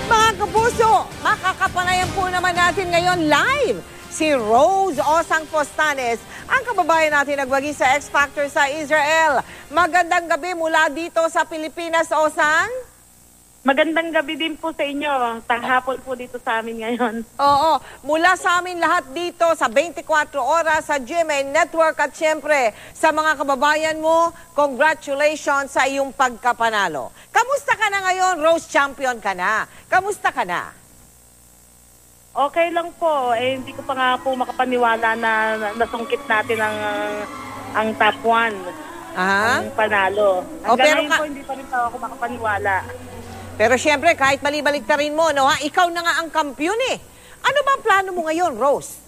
Mga kapuso, makakapanayan po naman natin ngayon live si Rose Osang Postanes, ang kababayan natin nagwagi sa X Factor sa Israel. Magandang gabi mula dito sa Pilipinas, Osang. Magandang gabi din po sa inyo. Tanghapon po dito sa amin ngayon. Oo, mula sa amin lahat dito sa 24 oras sa GMA Network at syempre sa mga kababayan mo, congratulations sa iyong pagkapanalo. Kamusta ka na ngayon? Rose champion ka na. Kamusta ka na? Okay lang po. Hindi ko pa nga po makapaniwala na nasungkit natin ang top 1. Ang panalo. Hanggang ngayon po, hindi pa rin ako makapaniwala. Pero siyempre, kahit malibaligtarin mo, no, ha? Ikaw na nga ang kampiyon eh. Ano ba ang plano mo ngayon, Rose?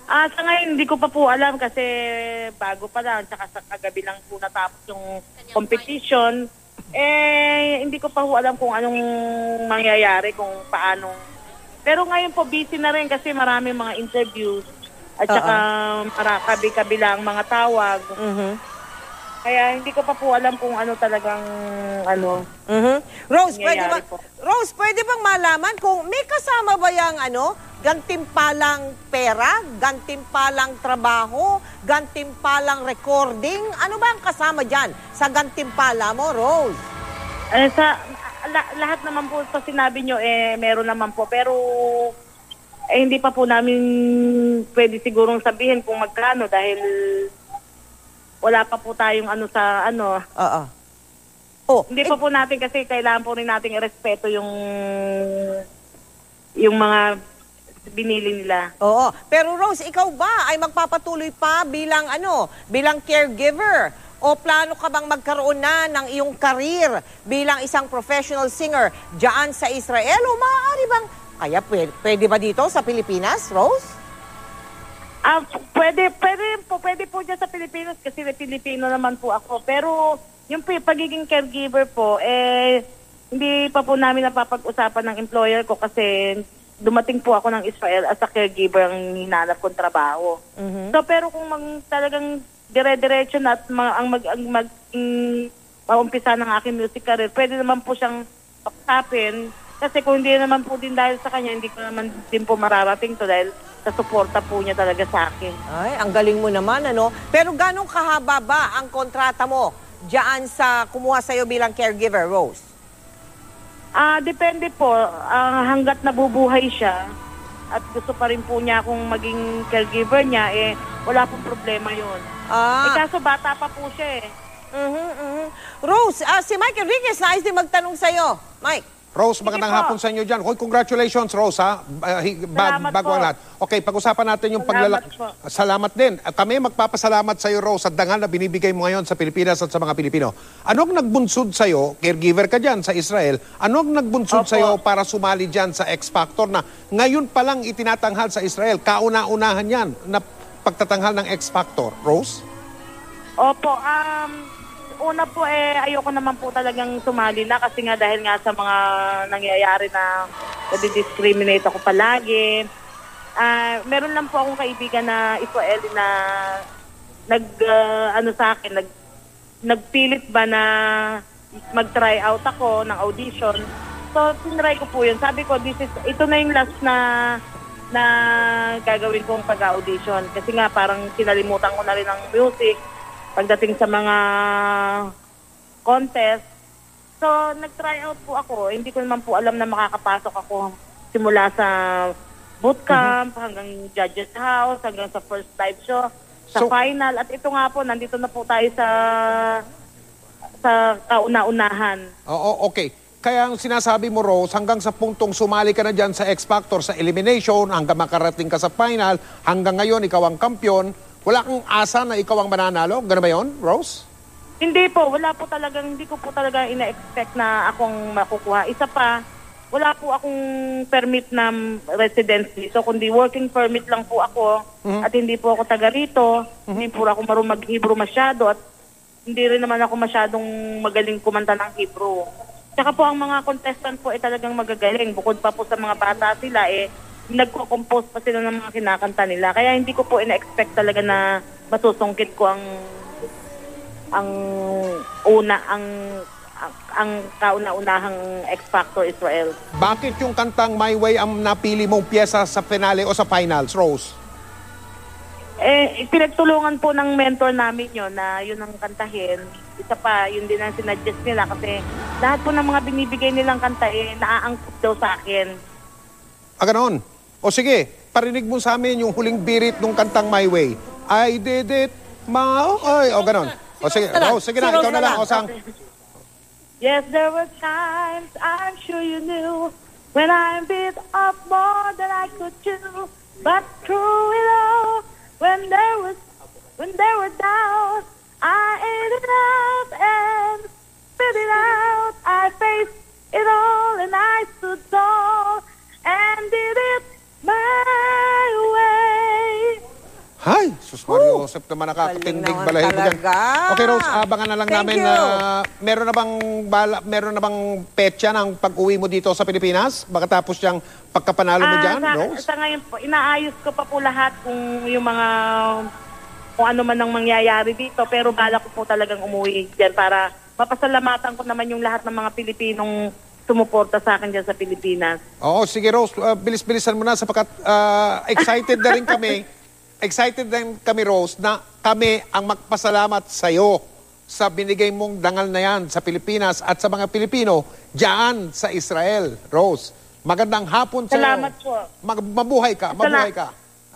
Sa ngayon, hindi ko pa po alam kasi bago pa lang, tsaka sa kagabi lang po natapos yung competition. Hindi ko pa po alam kung anong mangyayari, kung paano. Pero ngayon po, busy na rin kasi maraming mga interviews at saka kabi-kabilang mga tawag. Kaya hindi ko pa po alam kung ano talagang Rose, pwede bang malaman kung may kasama ba yung gantimpalang pera, gantimpalang trabaho, gantimpalang recording? Ano ba ang kasama dyan sa gantimpala mo, Rose? Lahat naman po sa sinabi nyo, meron naman po. Pero hindi pa po namin pwede sigurong sabihin kung magkano dahil wala pa po tayong Hindi pa po natin kasi kailangan po rin nating irespeto yung mga binili nila. Oo. Pero Rose, ikaw ba ay magpapatuloy pa bilang caregiver? O plano ka bang magkaroon na ng iyong karir bilang isang professional singer diyan sa Israel? O maaari bang, pwede ba dito sa Pilipinas, Rose? Pwede po dyan sa Pilipinas kasi Pilipino naman po ako. Pero yung pagiging caregiver po, hindi pa po namin napapag-usapan ng employer ko kasi dumating po ako ng Israel as a caregiver ang hinanap kong trabaho. So pero kung talagang dire-diretso na at maumpisa ng aking music career, pwede naman po siyang pagsapin. Kasi kung hindi naman po din dahil sa kanya, hindi ko naman din po mararating to dahil sa suporta po niya talaga sa akin. Ay, ang galing mo naman, Pero ganong kahaba ba ang kontrata mo diyan sa kumuha sa'yo bilang caregiver, Rose? Depende po. Hanggat nabubuhay siya at gusto pa rin po niya akong maging caregiver niya, wala pong problema yun. Kaso bata pa po siya Rose, si Mike Enriquez nais din magtanong sa'yo. Mike. Rose, magandang hapon sa inyo dyan. Hoy, congratulations, Rose, ha? Bago ang lahat. Okay, pag-usapan natin yung paglalaki. Salamat din. Kami magpapasalamat sa iyo, Rose, at dangal na binibigay mo ngayon sa Pilipinas at sa mga Pilipino. Ano ang nagbunsod sa iyo, caregiver ka dyan sa Israel, ano ang nagbunsod sa iyo para sumali dyan sa X Factor na ngayon pa lang itinatanghal sa Israel? Kauna-unahan yan na pagtatanghal ng X Factor. Rose? Opo, una po ayoko naman po talagang sumali na kasi nga dahil nga sa mga nangyayari na nadi-discriminate ako palagi. Meron lang po akong kaibigan na Israeli na sa akin, nagpilit ba na mag-try out ako ng audition. So, tinry ko po yun. Sabi ko, ito na yung last na gagawin kong pag-audition. Kasi nga parang kinalimutan ko na rin ang music pagdating sa mga contest. So, nag-try out po ako. Hindi ko naman po alam na makakapasok ako simula sa bootcamp, hanggang judges house, hanggang sa first live show, sa final. At ito nga po, nandito na po tayo sa kauna-unahan. Oo, okay. Kaya ang sinasabi mo, Rose, hanggang sa puntong sumali ka na dyan sa X Factor, sa elimination, hanggang makarating ka sa final, hanggang ngayon ikaw ang kampiyon, wala kang asa na ikaw ang mananalo? Gano'n ba yun, Rose? Hindi po. Hindi ko po talaga ina-expect na akong makukuha. Isa pa, wala po akong permit na residency. So, kundi working permit lang po ako at hindi po ako taga rito. Hindi po ako marunong mag-Hebrew masyado at hindi rin naman ako masyadong magaling kumanta ng Hebrew. Tsaka po ang mga contestant po talagang magagaling. Bukod pa po sa mga bata sila, nagko-compose pa sila ng mga kinakanta nila. Kaya hindi ko po ina-expect talaga na masusungkit ko ang ang kauna-unahang X Factor Israel. Bakit yung kantang My Way ang napili mong pyesa sa finale o sa finals, Rose? Pinagtulungan po ng mentor namin yun na yun ang kantahin. Isa pa, yun din ang sinadjust nila kasi lahat po ng mga binibigay nilang kanta naaangkop daw sa akin. Ganon. O sige, parinig mo sa amin yung huling birit ng kantang My Way. I did it, o ganon. O sige, Rose, sige na, ikaw na lang. O sang. Yes, there were times I'm sure you knew when I bit off more than I could chew. But through it all, when there were doubts, I ate it up and spit it out. I faced it all and I stood tall and did it my way. Hay, Sus Mario Joseph naman nakakatindig Galing naman balahibo dyan. talaga. Okay, Rose, abangan na lang Thank namin you. na meron na bang petsa ng pag-uwi mo dito sa Pilipinas? Baka tapos yung pagkapanalo mo dyan, Rose? Sa ngayon po, inaayos ko pa po lahat kung yung mga kung ano man ang mangyayari dito. Pero bala ko po talagang umuwi dyan para mapasalamatan ko naman yung lahat ng mga Pilipinong sumuporta sa akin dyan sa Pilipinas. Oo, sige Rose, bilis-bilisan mo na sapagkat excited na rin kami. Excited din kami, Rose, na kami ang magpasalamat sa iyo sa binigay mong dangal na yan sa Pilipinas at sa mga Pilipino diyan sa Israel. Rose, magandang hapon sa iyo. Salamat po. Mabuhay ka,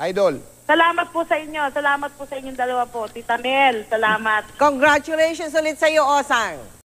Idol. Salamat po sa inyo. Salamat po sa inyong dalawa po. Tita Mel, salamat. Congratulations ulit sa iyo, Osang.